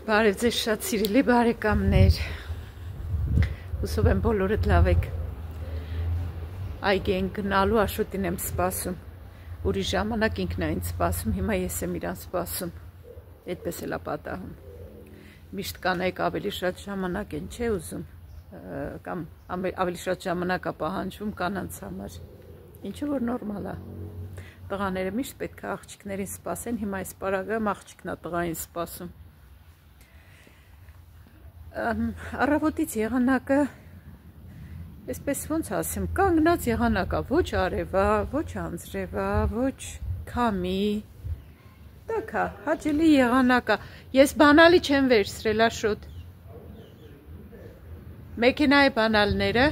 Բարև ձեզ շատ սիրելի բարեկամներ, հուսով եմ բոլորդ լավ եք, այգի են գնալու Աշոտին եմ սպասում, ուրիշ ժամանակ ինքն է ինձ սպասում, հիմա ես եմ իրան սպասում, այդպես էլ է պատահում, միշտ կանայք ավելի շատ ժամանակ են չէ ուզում, կամ ավելի շատ ժամանակ է պահանջվում կանանց համար, ինչը որ նորմալ է, տղաները միշտ պետք է աղջիկներին սպասեն, հիմա այս պարագայում աղջիկն է տղային սպասում. Առավոտից եղանակը, այսպես ոնց ասեմ, կանգնած եղանակա, ոչ արևա, ոչ անձրևա, ոչ քամի, տակա, հաճելի եղանակա, ես բանալի չեմ վերցրել Աշոտ, մեքենայի բանալները,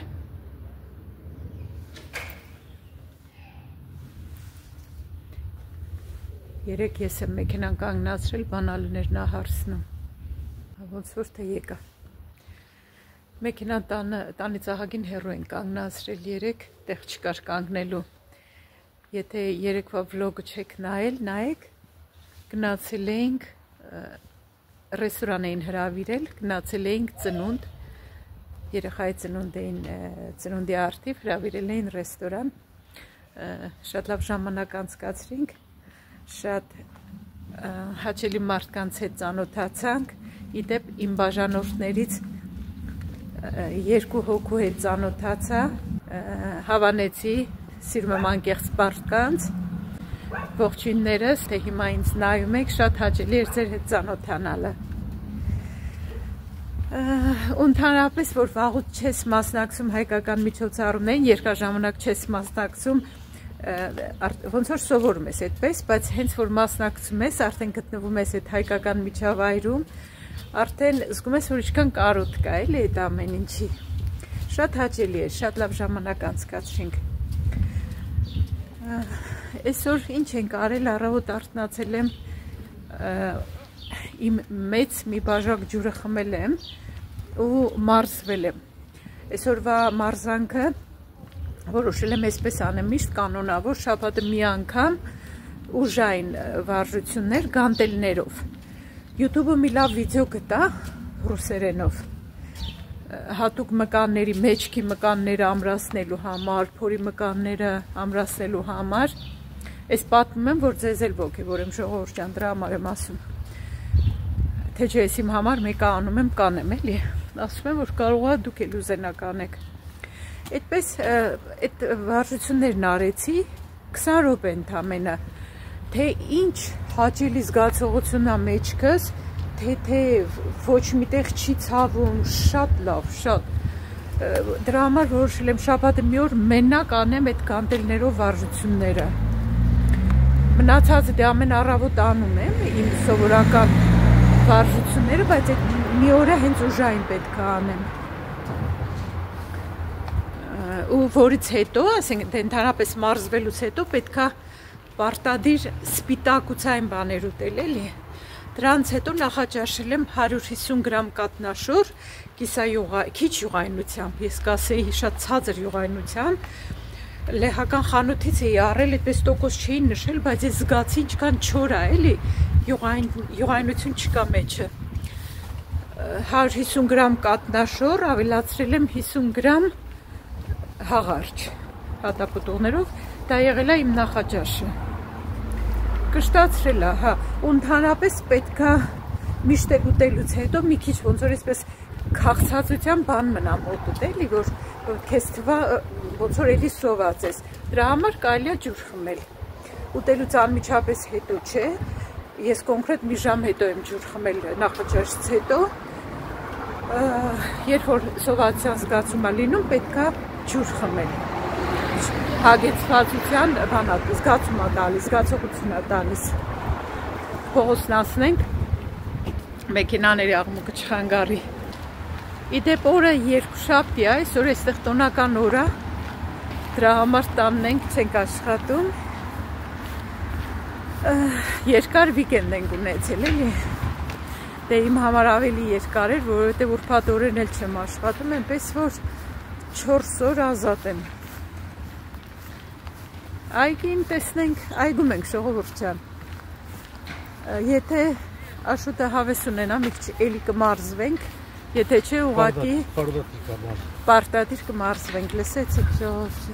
երեկ ես եմ մեքենան կանգնացրել, բանալիներն ա հարցնում, ոնց որ թե եկա. Մեքենան տանից ահագին հեռու են կանգնացրել երեկ, տեղ չկար կանգնելու, եթե երեկվա վլոգը չեք նայել, նայեք, գնացել էինք, ռեստորան էին հրավիրել, գնացել էինք ծնունդ, երեխայի ծնունդի արդիվ, հրավիրել էին ռեստորան, շատ լավ ժամանակ անցկացրինք, շատ հաճելի մարդկանց հետ ծանոթացանք, իդեպ իմ բաժանորդներից երկու հոգու հետ ծանոթացա, հավանեցի, սիրում եմ անկեղծ մարդկանց, ողջույններս, թե հիմա ինձ նայում եք, շատ հաճելի էր ձեր հետ ծանոթանալը։ Ընդհանրապես, որ վաղուց չես մասնակցում հայկական միջոցառումներին, երկար ժամանակ չես մասնակցում, ոնց որ սովորում ես այդպես, բայց հենց որ մասնակցում ես, արդեն գտնվում ես այդ հայկական միջավայրում, արդեն զգում ես, որ ինչքան կարոտ կա, էլի այդ ամեն ինչի, շատ հաճելի է, շատ լավ ժամանակ անցկացրինք, այսօր ինչ ենք արել, առավոտ արթնացել եմ, իմ մեծ մի բաժակ ջուրը խմել եմ ու մարզվել եմ, այսօրվա մարզանքը որոշել եմ այսպես անեմ, միշտ կանոնավոր, շաբաթը մի անգամ ուժային վարժություններ գանտելներով, YouTube-ը մի լավ վիդեո գտա ռուսերենով, հատուկ մկանների, մեջքի մկանները ամրացնելու համար, փորի մկանները ամրացնելու համար, այս պատմում եմ, որ ձեզ էլ ոգևոր եմ ժողովուրդ ջան, դրա համար եմ ասում, թե չէ ես իմ համար մեկը անում եմ, կանեմ էլի, ասում եմ, որ կարող է դուք էլ ուզենաք անեք, այդպես այդ վարժություններն արեցի 20 րոպե ընդամենը, թե ինչ հաճելի զգացողություն է մեջքս, թե ոչ միտեղ չի ցավում, շատ լավ, շատ, դրա համար որոշել եմ շաբաթը մի օր մենակ անեմ այդ գանտելներով վարժությունները, մնացածը դե ամեն առավոտ անում եմ, իմ սովորական վարժությունները, բայց այդ մի օրը հենց ուժային պետք է անեմ, ու որից հետո, ասենք, դե ընդհանրապես մարզվելուց հետո պետք է պարտադիր սպիտակուցային բաներ ուտել էլի, դրանց հետո նախաճաշել եմ 150 գրամ կատնաշոր, քիչ յուղայնությամբ, ես կասեի շատ ցածր յուղայնության, լեհական խանութից էի առել, այդպես տոկոս չէի նշել, բայց ես զգացի ինչքան չոր է էլի, յուղայնություն չկա մեջը, 150 գրամ կատնաշոր, ավելացրել եմ 50 գրամ հաղարջ, հատապտուղներով, դա եղել է իմ նախաճաշը, կշտացրել է, հա, ընդհանրապես պետք է միշտ ուտելուց հետո մի քիչ ոնց որ այսպես քաղցածության բան մնա մոտդ էլի, որ քեզ թվա ոնց որ էլի սոված ես, դրա համար կարելի է ջուր խմել, ուտելուց անմիջապես հետո չէ, ես կոնկրետ մի ժամ հետո եմ ջուր խմել նախաճաշից հետո, երբ որ սովածության զգացում է լինում, պետք է ջուր խմել, հագեցվածության զգացում է տալիս, զգացողություն է տալիս, փողոցն ասնենք, մեքենաների աղմուկը չխանգարի, իդեպ օրը երկուշաբթի է, այսօր այստեղ տոնական օր է, դրա համար տանն ենք, չենք աշխատում, երկար վիկենդ ենք ունեցել, էլի, դե իմ համար ավելի երկար էր, որովհետև ուրբաթ օրերն էլ չեմ աշխատում, այնպես որ 4 օր ազատ եմ, այգին տեսնենք, այգում ենք ժողովուրդ ջան, եթե Աշոտը հավես ունենա, մի քիչ էլի կմարզվենք, եթե չէ ուղղակի պարտադիր կմարզվենք, լսեցիք ժողովուրդ,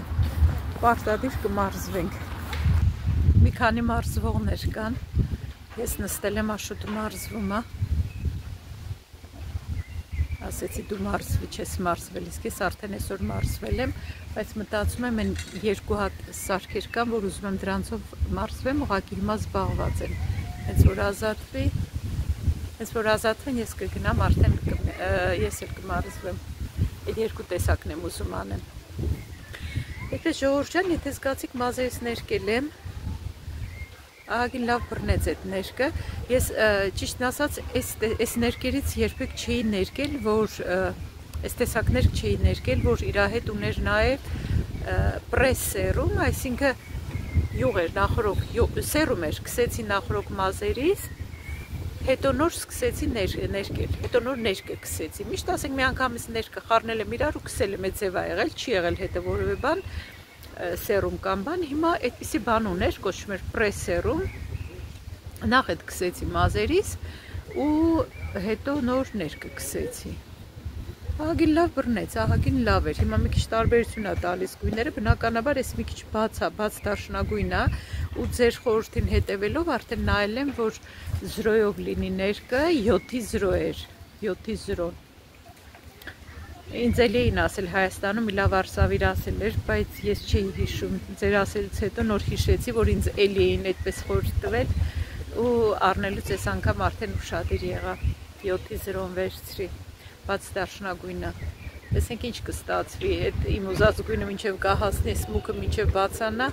պարտադիր կմարզվենք։ Մի քանի մարզվողներ կան, ես նստել եմ Աշոտը մարզվում է, ասեցի դու մարզվի չես մարզվել, իսկ ես արդեն այսօր մարզվել եմ, բայց մտածում եմ են երկու հատ սարքեր կան, որ ուզում եմ դրանցով մարզվեմ, ուղղակի հիմա զբաղված եմ, հենց որ ազատվեն ես կգնամ, արդեն ես էլ կմարզվեմ, այդ երկու տեսակն եմ ուզում անեմ։ Եթե ժողովուրդ ջան, եթե զգացիք մազերից ներկել եմ, ահագին լավ բռնեց այդ ներկը, ես ճիշտն ասած այս ներկերից երբեք չէի ներկել, որ այս տեսակներ չէի ներկել, որ իր հետ ուներ նաև պրես սերում, այսինքն յուղ էր, նախորոք սերում էր, սկսեցի նախորոք մազերից, հետո նոր սկսեցի ներկել, հետո նոր ներկը կսեցի, միշտ ասենք մի անգամից ներկը խառնել եմ իրար ու կսել եմ, այդ ձև ա եղել, չի եղել հետը որևէ բան, սերում կամ բան, հիմա այդպիսի բան ուներ, կոչվում էր պրես սերում, նախ այդ կսեցի մազերից ու հետո նոր ներկը կսեցի, ահագին լավ բռնեց, ահագին լավ էր, հիմա մի քիչ տարբերություն է տալիս գույները, բնականաբար ես մի քիչ բաց դարչնագույն է ու ձեր խորհրդին հետևելով արդեն նայել եմ, որ 0-ով լինի ներկը, 7-ի 0 էր, 7-ի 0 Ինձ էլ էին ասել Հայաստանում մի լավ արսավիր ասել էր, բայց ես չէի հիշում, ձեր ասելուց հետո նոր հիշեցի, որ ինձ էլի էին այդպես խորհուրդ տվել ու առնելուց այս անգամ արդեն ուշադիր եղա, 7-ի 0-ն վերցրի, բաց դարչնագույնը, տեսնենք ինչ կստացվի, այդ իմ ուզած գույնը մինչև գահացնի, սմուկը մինչև բացանա,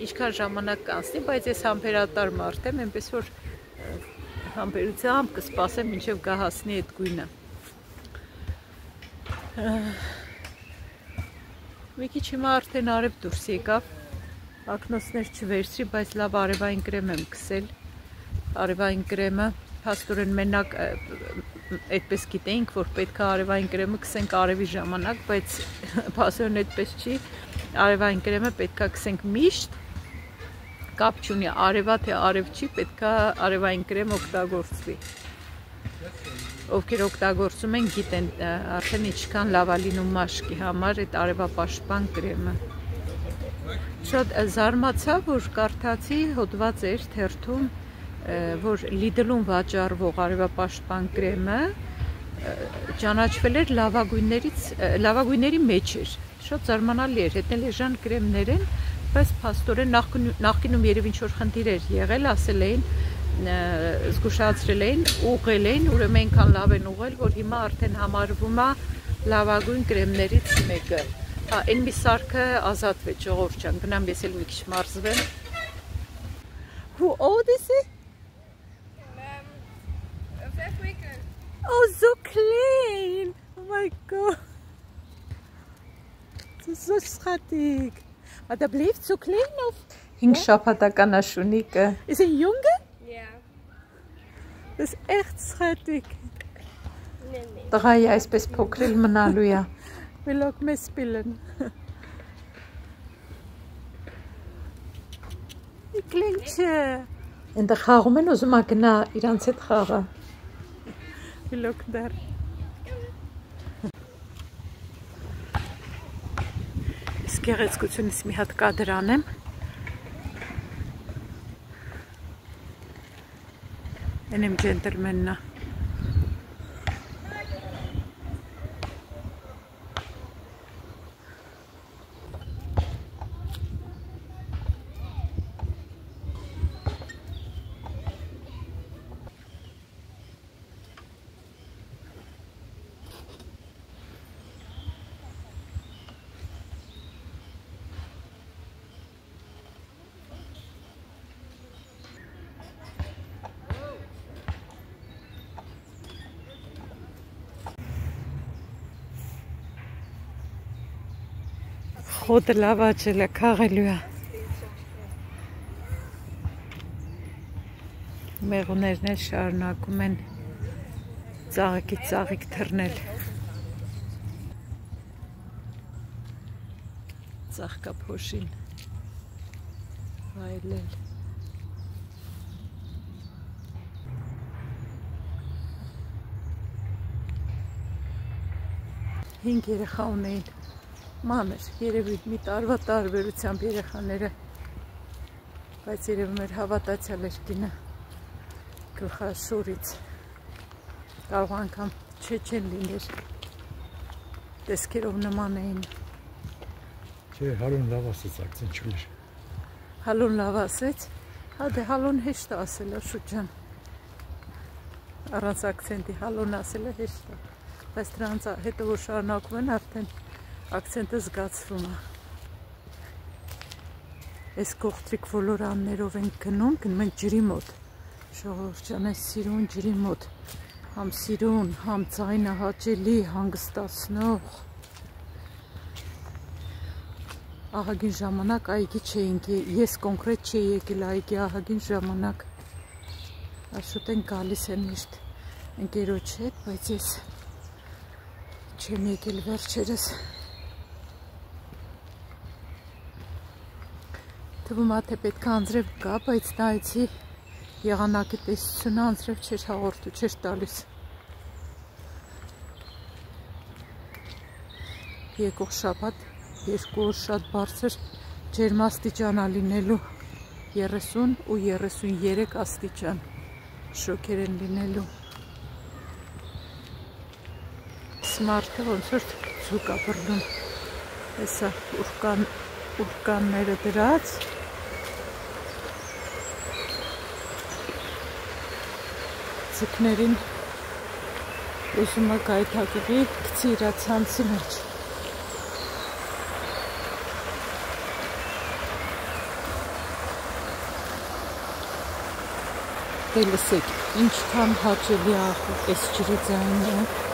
ինչքան ժամանակ կանցնի, բայց ես համբերատար մարդ եմ, այնպես որ համբերությամբ կսպասեմ մինչև գահացնի այդ գույնը։ Մի քիչ հիմա արդեն արև դուրս եկավ, ակնոցներ չվերցրի, բայց լավ արևային կրեմ եմ կսել, արևային կրեմը, փաստորեն մենակ այդպես գիտեինք, որ պետք է արևային կրեմը կսենք արևի ժամանակ, բայց փաստորեն այդպես չի, արևային կրեմը պետք է կսենք միշտ, կապ չունի արևա թե արև չի, պետք է արևային կրեմ օգտագործվի։ Ովքեր օգտագործում են գիտեն արդեն ինչքան լավ է լինում մաշկի համար այդ արևապաշտպան կրեմը։ Շատ զարմացա, որ կարդացի հոդված էր թերթում, որ Lidl-ում վաճառվող արևապաշտպան կրեմը ճանաչվել էր լավագույնների մեջ էր։ Շատ զարմանալի էր, հետնել էժան կրեմներ են, բայց փաստորեն նախկինում երևի ինչ-որ խնդիր էր եղել, ասել էին զգուշացրել էին, ուղղել էին, ուրեմն այնքան լավ են ուղղել, որ հիմա արդեն համարվում է լավագույն կրեմներից մեկը։ Հա, այն մի սարքը ազատվեց, ժողովուրդ ջան, գնամ ես էլ մի քիչ մարզվեմ։ Hoe old is he? 5 weken. Oh, so klein! Oh my god! Das ist so schattig. Aber der bleibt so klein auf. 5 շաբաթական աշունիկը։ Is he younger? Ja. Das ist echt schattig. Nee. Տղայի այսպես փոքրել մնալու է։ Վելոք մեզ սպիլն։ Իքլին չէ։ Այնտեղ խաղում են ուզում ա գնա իրանց հետ խաղա։ Վելոք դար։ Իսկ գեղեցկությունից մի հատ կադր անեմ։ Էնեմ ջենտլմենն է։ Խոտը լավ աճել է, քաղելու է։ Մեղուներն էլ շարունակում են ծաղիկից ծաղիկ թռնել։ Ծաղկափոշին վայելել։ 5 երեխա ունեին, մանր, երևի մի տարվա տարբերությամբ երեխաները, բայց երևում էր հավատացյալ էր կինը գլխաշորից, կարող անգամ չեն լիներ, տեսքերով նման էին։ Չէ, հալուն լավ ասեց, ակցենտ չուներ։ Հալուն լավ ասեց, հա դե հալուն հեշտ է ասելը Շուրջան, առանց ակցենտի հալուն ասելը հեշտ է, բայց դրանց հետո որ շարունակում են արդեն ակցենտը զգացվում է։ Այս կողտրիկ ոլորաններով ենք գնում ենք ջրի մոտ, ժողովուրդ ջան, այս սիրուն ջրի մոտ, համ սիրուն, համ ձայնը հաճելի, հանգստացնող։ Ահագին ժամանակ այգի չէինք, ես կոնկրետ չէի եկել այգի ահագին ժամանակ, շուտ են գալիս են միշտ ընկերոջ հետ, բայց ես չեմ եկել վերջերս։ Թվում է թե պետք է անձրև կա, բայց նայեցի եղանակի տեսությունը անձրև չէր հաղորդու, չէր տալիս։ Եկող շաբաթ 2 օր շատ բարձր ջերմաստիճան է լինելու 30 ու 33 աստիճան շոկեր են լինելու։ Սմարթը ոնց որ ձուկ է բռնում, հեսա ուրկանները դրած, ձկներին ուզում է գայթակղի գցի իրա ցանցի մեջ։ Դե լսեք, ինչքան հաճելի է այս ջրի ձայնը։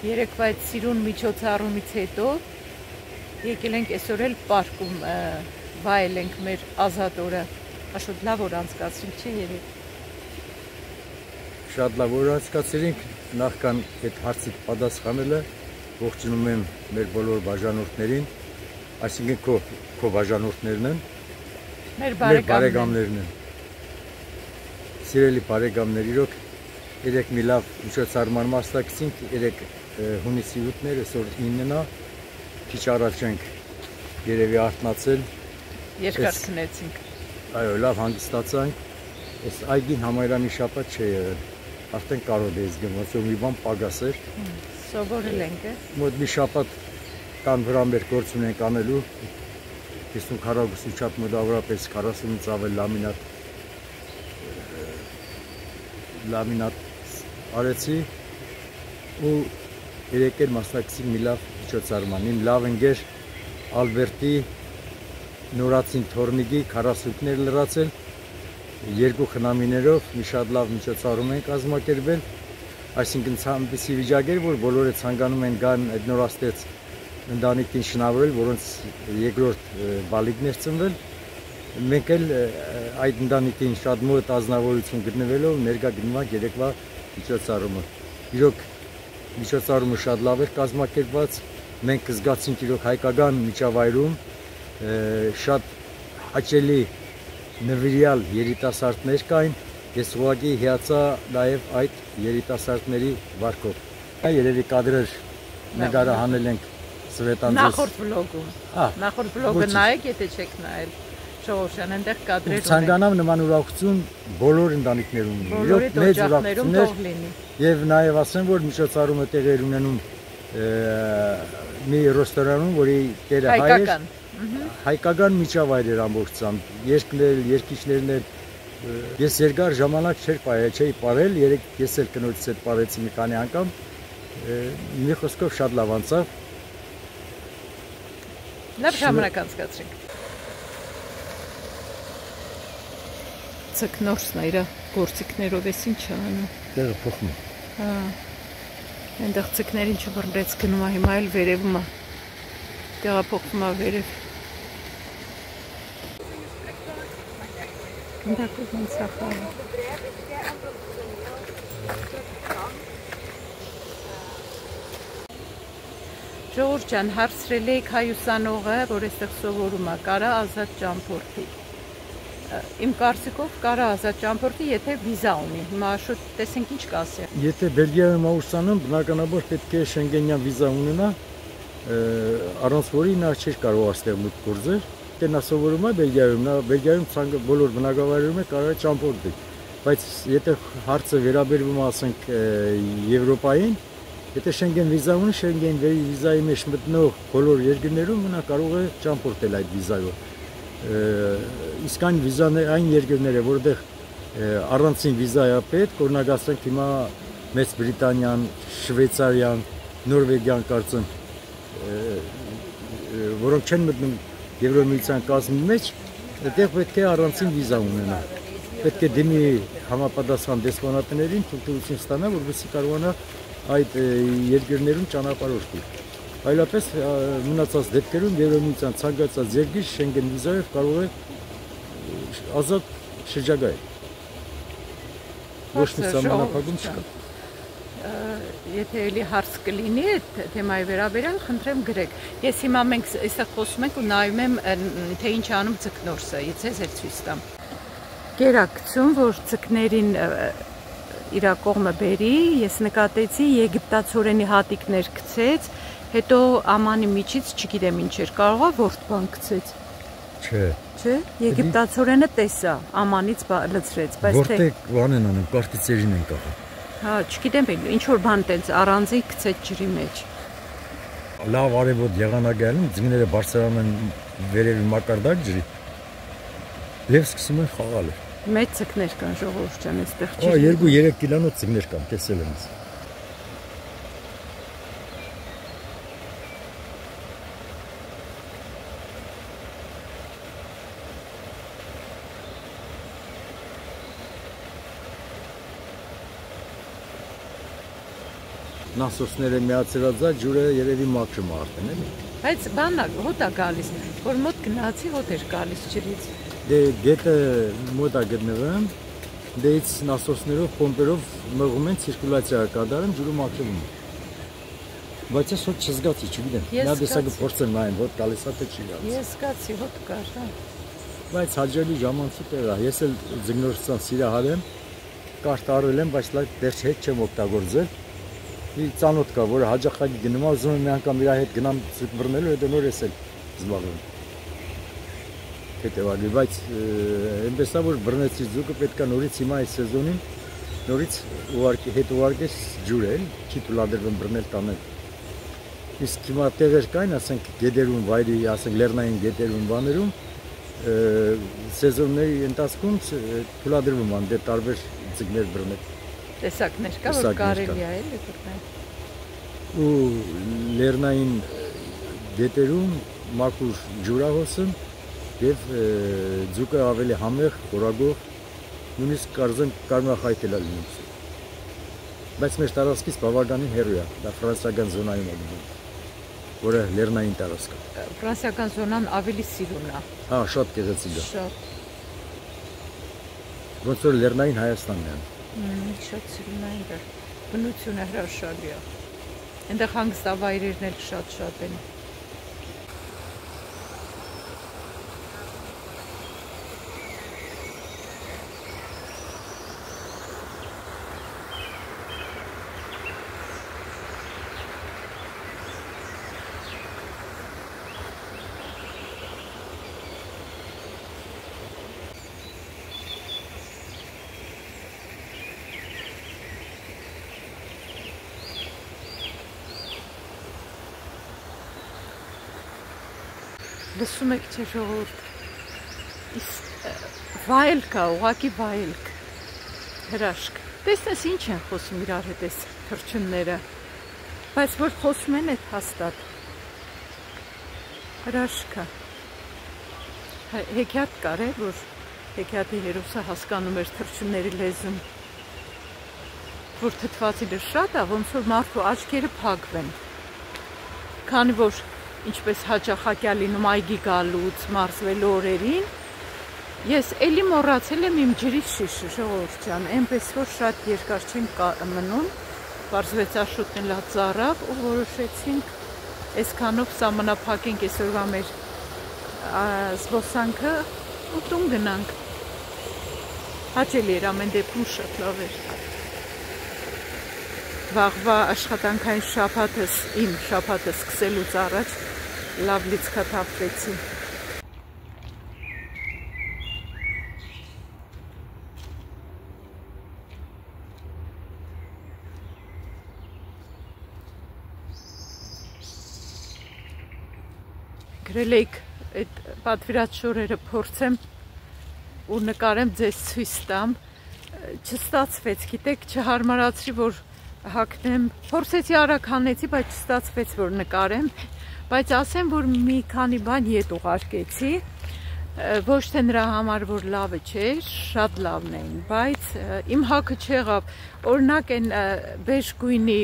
Երեկվա այդ սիրուն միջոցառումից հետո եկել ենք այսօր էլ պարկում վայելենք մեր ազատ օրը, աշոտ լավ օր անցկացրինք, չէ երեք։ Շատ լավ օր անցկացրինք, նախքան այդ հարցի պատասխանելը ողջունում եմ մեր բոլոր բաժանորդներին, այսինքն քո բաժանորդներն են, մեր բարեկամներն են։ Սիրելի բարեկամներ, իրոք երեք մի լավ միջոցառման մասնակցինք, երեք հունիսի 8-ն էր, այսօր 9-ն է, քիչ առաջ ենք երևի արթնացել։ Երկար քնեցինք։ Այո, լավ հանգստացանք։ Այս այգին համարյա մի շաբաթ չէ եղել, արդեն կարոտ է զգում, ոնց որ մի բան պակաս էր։ Սովորել ենք, մոտ մի շաբաթ տան վրա մեր գործ ունենք անելու, 50-40 չափ մոտավորապես 40-ից ավել լամինատ արեցի ու երեք էլ մասնակցի մի լավ միջոցառման։ Իմ լավ ընկեր Ալբերտի նորացին թորնիկի 40-ներ լրացել, 2 խնամիներով մի շատ լավ միջոցառում են կազմակերպել, այսինքն ցամպիսի վիճակ էր, որ բոլորը ցանկանում են գան այդ նորաստեց ընտանիքին շնորհել, որոնց երկրորդ բալիկներ ծնվել։ Մենք էլ այդ ընտանիքին շատ մոտ ազնվորություն գտնվելով ներկա գնանք երեկվա միջոցառումը։ Իրոք միջոցառումը շատ լավ էր կազմակերպված, մենք զգացինք իրոք հայկական միջավայրում շատ հաճելի նվիրյալ երիտասարդներ կային, ես ուղղակի հիացա նաև այդ երիտասարդների վարքով։ Երևի կադրեր նկարը հանել ենք Սվետան ձեզ։ Նախորդ վլոգում։ Նախորդ վլոգը նայեք, եթե չեք նայել։ Ժողովրդյան այնտեղ կադրեր ունեն։ Ցանկանամ նման ուրախություն բոլոր ընտանիքներում ունի։ Բոլորի օջախներում թող լինի։ Եվ նաև ասեմ, որ միջոցառումը տեղի ունենում մի ռեստորանում, որի տերը հայ էր, հայկական միջավայր էր ամբողջությամբ, երկիչներն էլ ես երկար ժամանակ չէի ապրել, երեք ես էլ կնոջից հետ ապրեցի մի քանի անգամ, մի խոսքով շատ լավ անցավ։ Լավ ժամանակ անցկացրինք։ Ցկնորսն է իր գործիքներով էս ինչ անում։ Տեղը փոխում է։ Հա։ Այնտեղ ցկներին չբռնեց գնում է հիմա էլ վերևում է։ Տեղափոխվում է վերև։ Այնտեղ ոնց է խաղը։ Ժողովուրդ ջան, հարցրել եք հայ ուսանողը, որ այստեղ սովորում է, կարա ազատ ճամփորդի։ Իմ կարծիքով կարա ազատ ճամփորդի, եթե վիզա ունի։ Հիմա շուտ տեսենք ինչ կասի։ Եթե Բելգիայում ուսանում, բնականաբար պետք է շենգենյան վիզա ունենա, առանց որի նա չէր կարող այստեղ մուտք գործել։ Դե նա սովորում է Բելգիայում, նա Բելգիայում բոլոր բնակավայրերում է կարող ճամփորդի։ Բայց եթե հարցը վերաբերվում է, ասենք, Եվրոպային, եթե շենգեն վիզա ունի, շենգեն վիզայի մեջ մտնող բոլոր երկրներում նա կարող է ճամփորդել այդ վիզայով։ Իսկ այն երկրները, որտեղ առանցին վիզա է պետք, օրինակ ասենք հիմա Մեծ Բրիտանիան, Շվեյցարիան, Նորվեգիան կարծեմ, որոնք չեն մտնում Եվրոմիության կազմի մեջ, այդտեղ պետք է առանցին վիզա ունենա։ Պետք է դիմի համապատասխան դեսպանատներին թույլտվություն ստանա, որովհետեւ կարողանա այդ երկրներում ճանապարհորդի։ Այլապես մնացած դեպքերում Եվրոմիության ցանկացած երկիր Շենգեն վիզայով կարող է ազատ շրջագայել։ Ոչ մի սահմանափակում չկա։ Եթե էլի հարց կլինի այդ թեմայի վերաբերյալ, խնդրեմ գրեք։ Ես հիմա մենք այստեղ խոսում ենք ու նայում եմ, թե ինչ անում ցկնորսը, ես էլ ցույց տամ։ Գերակցում, որ ցկներին իր կողմը բերի, ես նկատեցի եգիպտացորենի հատիկներ գցեց, հետո ամանի միջից չգիտեմ ինչ էր, կարողա որդ բան գցեց։ Չէ։ Չէ, եգիպտացորենը տեսա, ամանից լցրեց, բայց թե որտեղ բան են անում, կարտիցերին են կախում։ Հա, չգիտեմ, ինչ որ բան տենց առանձի գցեց ջրի մեջ։ Լավ արևոտ եղանակայում ձկները բարձրանում են վերևի մակարդակ ջրի։ Եվ սկսում են խաղալ։ Մեծ ցկներ կան ժողովուրդ ջան, այստեղ չի։ 2-3 կիլոնոց ցկներ կան, տեսել եմ։ Նասոսները միացրած է, ջուրը երևի մաքրում է արդեն, էլի։ Բայց բանա, հոտ է գալիս, որ մոտ գնացի, հոտ էր գալիս ջրից։ Դե գետը մոտ է գտնվում, դեից նասոսներով, պոմպերով մղում են, ցիրկուլյացիա կատարում, ջուրը մաքրվում է։ Բայց ես հոտ չզգացի, չգիտեմ։ Նա դեսակը փորձեմ նայեմ, հոտ գալիս է թե չի գալիս։ Ես զգացի, հոտ կար, հա։ Բայց հաջելի ժամանցի տեղ է։ Ես էլ ձկնորսության սիրահար եմ, կարտ արել եմ, բայց դեռ հետ չեմ օգտագործել։ Մի ծանոթ կա, որը հաջախակի գնում է, ուզում եմ մի անգամ իր հետ գնամ ցիկ բռնելու, հետո նոր ես էլ զբաղվում։ Հետևալի, բայց այնպես է, որ բռնեցի ձուկը պետք է նորից հիմա այս սեզոնին նորից հետ ուղարկես ջուր էլ, չի թույլատրվում բռնել տանել։ Իսկ հիմա տեղեր կային, ասենք գետերում, վայրի, ասենք լեռնային գետերում, բաներում, սեզոնների ընթացքում թույլատրվում են դե տարբեր ձկներ բռնել։ Տեսակներ կա, որ կարելի է էլի բռնել։ Ու լեռնային գետերում մաքուր ջուրահոսում եւ ձուկը ավելի համեղ, խորագող, նույնիսկ կարմրախայտել է լինում։ Բայց մեր տարածքից բավականին հեռու է, դա ֆրանսիական զոնայում է գտնվում, որը լեռնային տարածք է։ Ֆրանսիական զոնան ավելի սիրուն է։ Հա, շատ գեղեցիկ է։ Շատ։ Ոնց որ լեռնային Հայաստանն է։ Շատ սիրուն է այնտեղ, բնությունը հրաշալի է, այնտեղ հանգստավայրերն էլ շատ են։ Լսում եք չէ ժողովուրդ։ Վայելք է, ուղղակի վայելք։ Հրաշք։ Տեսնես ինչ են խոսում իրար հետ այս թռչունները։ Բայց որ խոսում են այդ հաստատ։ Հրաշք է։ Հեքիաթ կար է, որ հեքիաթի հերոսը հասկանում էր թռչունների լեզուն։ Որ թթվածինը շատ է, ոնց որ մարդու աչքերը փակվեն։ Քանի որ ինչպես հաճախակյա լինում այգի գալուց, մարզվելու օրերին, ես էլի մոռացել եմ իմ ջրի շիշը, ժողովուրդ ջան, այնպես որ շատ երկար չենք մնում, պարզվեց աշոտն լա ծառավ ու որոշեցինք այսքանով սահմանափակենք այսօրվա մեր զբոսանքը ու տուն գնանք։ Հաճելի էր ամեն դեպքում շատ լավ էր։ Վաղվա աշխատանքային շաբաթս, իմ շաբաթը սկսելուց առաջ լավ լիցքաթափվեցի։ Գրել էիք այդ պատվիրած շորերը փորձեմ ու նկարեմ ձեզ ցույց տամ, չստացվեց, գիտեք, չհարմարացրի, որ հագնեմ, փորձեցի արագ հանեցի, բայց չստացվեց, որ նկարեմ, բայց ասեմ, որ մի քանի բան ետ ուղարկեցի, ոչ թե նրա համար, որ լավը չէր, շատ լավն էին, բայց իմ հագը չեղավ, օրինակ են բեժ գույնի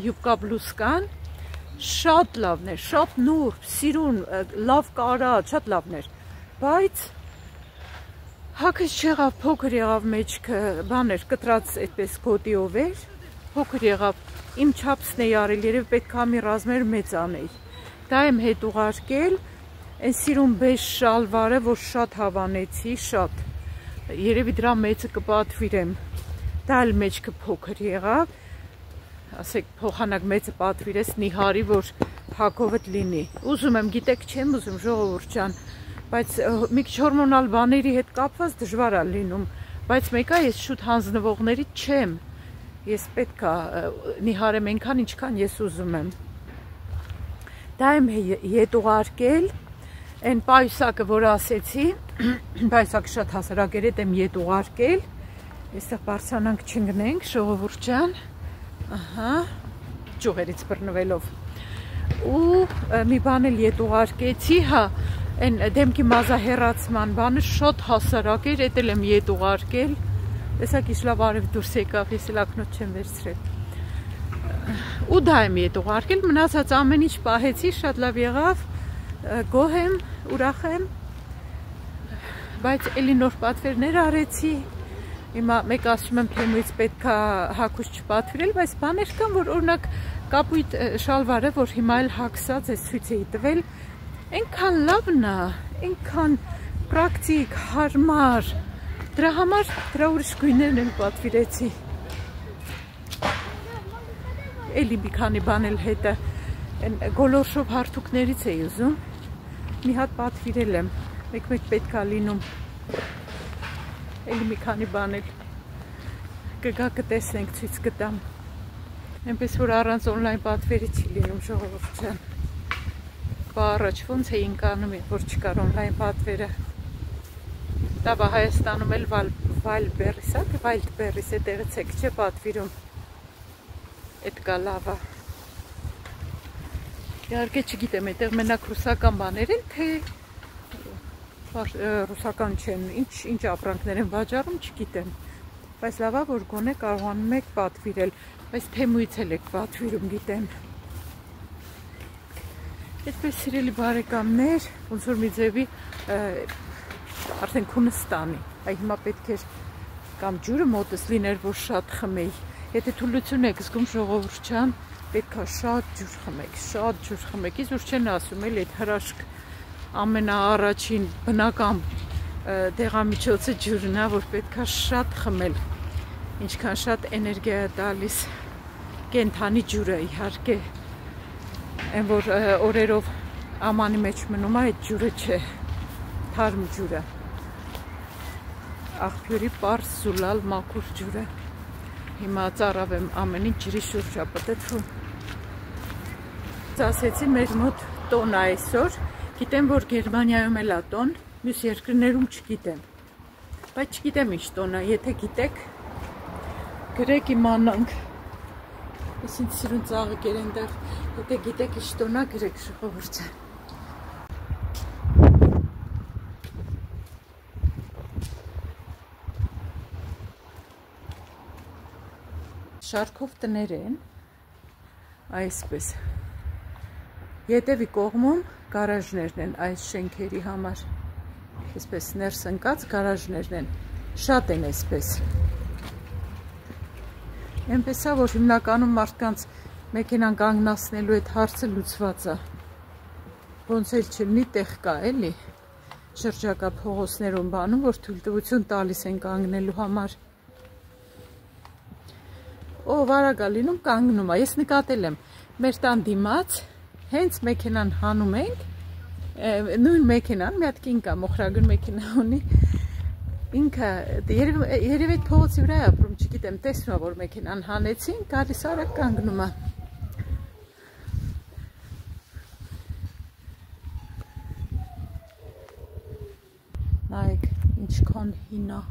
յուբկա բլուսկան, շատ լավն էր, շատ նուրբ, սիրուն, լավ կարած, շատ լավն էր, բայց հագս չեղավ, փոքր եղավ մեջքը, բան էր, կտրած այդպես գոտիով էր, փոքր եղավ, իմ չափսն էի արել, երև պետք է մի ռազմեր մեծ անեի, դա եմ հետ ուղարկել, այն սիրուն բեժ շալվարը, որ շատ հավանեցի, շատ, երևի դրա մեծը կպատվիրեմ, դա էլ մեջքը փոքր եղավ, ասեք փոխանակ մեծը պատվիրես նիհարի, որ հագովդ լինի, ուզում եմ, գիտեք չեմ ուզում ժողովուրդ ջան, բայց մի քիչ հորմոնալ բաների հետ կապված դժվար է լինում, բայց մեկա ես շուտ հանձնվողների չեմ, ես պետք է նիհարեմ այնքան, ինչքան ես ուզում եմ։ Դա եմ ետ ուղարկել, այն պայուսակը, որ ասեցի, պայուսակը շատ հասարակերետ եմ ետ ուղարկել, այստեղ բարձրանանք չընկնենք, ժողովուրդ ջան, ահա, ճյուղերից բռնվելով, ու մի բան էլ ետ ուղարկեցի, հա, այն դեմքի մազահեռացման բանը շատ հասարակ էր, էդ էլ եմ ետ ուղարկել, տեսակ ինչ լավ արև դուրս եկավ, ես էլ ակնոց չեմ վերցրել, ու դա եմ ետ ուղարկել, մնացած ամեն ինչ պահեցի, շատ լավ եղավ, գոհ եմ, ուրախ եմ, բայց էլի նոր պատվերներ արեցի, հիմա մեկ ասում եմ թեմույց պետք է հագուց չպատվիրել, բայց բաներ կան, որ օրինակ կապույտ շալվարը, որ հիմա էլ հագսած ես ցույց էի տվել, այնքան լավն է, այնքան պրակտիկ, հարմար, դրա համար դրա ուրիշ գույներն էլ պատվիրեցի, էլի մի քանի բան էլ հետը, գոլորշով հարթուկներից էի ուզում, մի հատ պատվիրել եմ, մեկ-մեկ պետք է լինում, էլի մի քանի բան էլ կգա կտեսնենք, ցույց կտամ, այնպես որ առանց օնլայն պատվերի չի լինում ժողովուրդ ջան, առաջ ոնց էինք անում, որ չկար օնլայն պատվերը, տավա Հայաստանում էլ Վայլդբերրիս է տեղից եք չէ պատվիրում, էդ կա լավա, իհարկե չգիտեմ, այդտեղ մենակ ռուսական բաներ են, թե ռուսական չեն, ինչ ապրանքներ են վաճառում, չգիտեմ, բայց լավա, որ գոնե կարողանում եք պատվիրել, բայց թեմույց էլ եք պատվիրում, գիտեմ, այդպես սիրելի բարեկամներ, ոնց որ մի ձևի արդեն քունս տանի, այ հիմա պետք էր կամ ջուրը մոտս լիներ, որ շատ խմեի, եթե թուլություն եք զգում ժողովուրդ ջան, պետք է շատ ջուր խմեք, իզուր չեն ասում էլ այդ հրաշք ամենաառաջին բնական դեղամիջոցը ջուրն է, որ պետք է շատ խմել, ինչքան շատ էներգիա է տալիս կենդանի ջուրը իհարկե, այն որ օրերով ամանի մեջ մնում է, այդ ջուրը չէ, թարմ ջուրը, աղբյուրի պարզ զուլալ մաքուր ջուրը, հիմա ծարավ եմ ամեն ինչ ջրի շուրջ ապտեցում, ասեցի մեր մոտ տոն է այսօր, Գիտեմ, որ Գերմանիայում էլ է տոն, մյուս երկրներում չգիտեմ։ Բայց չգիտեմ ինչ տոն է, եթե գիտեք, գրեք իմանանք։ Ես ինձ սիրուն ծաղիկ էր այնտեղ, եթե գիտեք ինչ տոն է, գրեք ժողովուրդը։ Շարքով տներ են, այսպես, ետևի կողմում գարաժներն են այս շենքերի համար, այսպես ներս ընկած գարաժներն են, շատ են այսպես, այնպես է, որ հիմնականում մարդկանց մեքենան կանգնացնելու այդ հարցը լուծված է, ոնց էլ չլինի տեղ կա էլի, շրջակա փողոցներում բանում, որ թույլտվություն տալիս են կանգնելու համար, Օ, վարագա լինում կանգնում է, ես նկատել եմ, մեր տան դիմաց, հենց մեքենան հանում ենք, նույն մեքենան, մի հատ կին կա, մոխրագույն մեքենա ունի, ինքը, երև այդ փողոցի վրա է ապրում, չգիտեմ, տեսնում է, որ մեքենան հանեցին, գալիս արագ կանգնում է։ Նայեք, ինչքան հին է։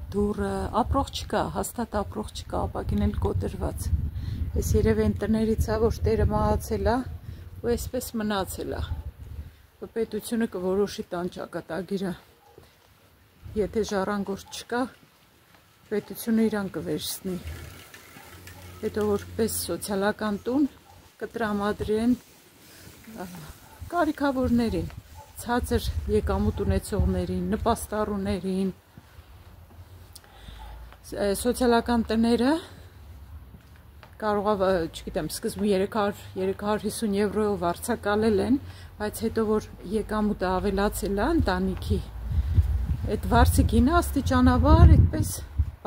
Դուրը ապրող չկա, հաստատ ապրող չկա, ապակին էլ կոտրված։ Ես երև են տներից է, որ տերը մահացել է, ու այսպես մնացել է։ Պետությունը կորոշի տան ճակատագիրը։ Եթե ժառանգորդ չկա, պետությունը իրան կվերցնի։ Հետո որպես սոցիալական տուն կտրամադրեն կարիքավորներին, ցածր եկամուտ ունեցողներին, նպաստառուներին, Սոցիալական տները կարող է, չգիտեմ, սկզբում 350 եվրոյով վարձակալել են, բայց հետո որ եկամուտը ավելացել է ընտանիքի, այդ վարձի գինը աստիճանաբար այդպես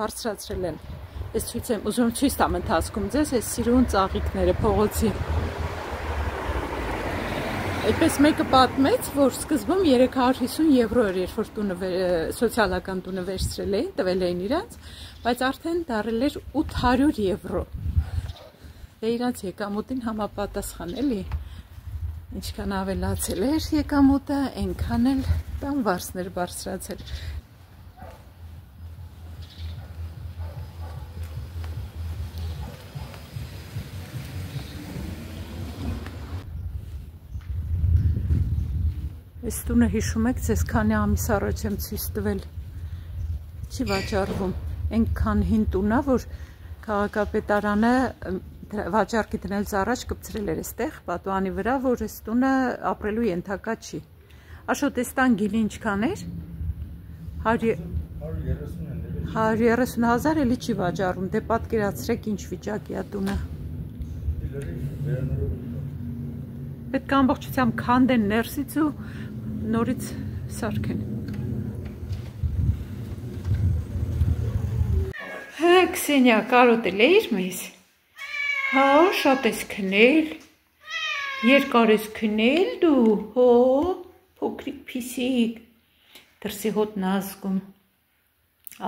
բարձրացրել են։ Ես ուզում ցույց տամ ընթացքում ձեզ այս սիրուն ծաղիկները փողոցի։ Այդպես մեկը պատմեց, որ սկզբում 350 եվրո էր, երբ որ սոցիալական տունը վերցրել էին, տվել էին իրանց, բայց արդեն դարել էր 800 եվրո։ Դե իրանց եկամուտին համապատասխան էլի, ինչքան ավելացել էր եկամուտը, այնքան էլ տան վարձներ բարձրացել։ Այս տունը հիշում եք, ձեզ քանի ամիս առաջ եմ ցույց տվել, չի վաճառվում, այնքան հին տուն է, որ քաղաքապետարանը վաճառքի դնելուց առաջ կպցրել էր այստեղ պատուհանի վրա, որ այս տունը ապրելու ենթակա չի։ Աշոտ, այս տան գինի ինչքան էր։ 130,000 էլի չի վաճառում, դե պատկերացրեք ինչ վիճակի է տունը։ Պետք է ամբողջությամբ քանդեն ներսից ու նորից սարքեն։ Հա, Քսենիա, կարոտել էիր մեզ։ Հա, շատ ես քնել։ Երկար ես քնել դու, հո, փոքրիկ փիսիկ։ Դրսի հոտն ազգում։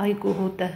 Այգու հոտը։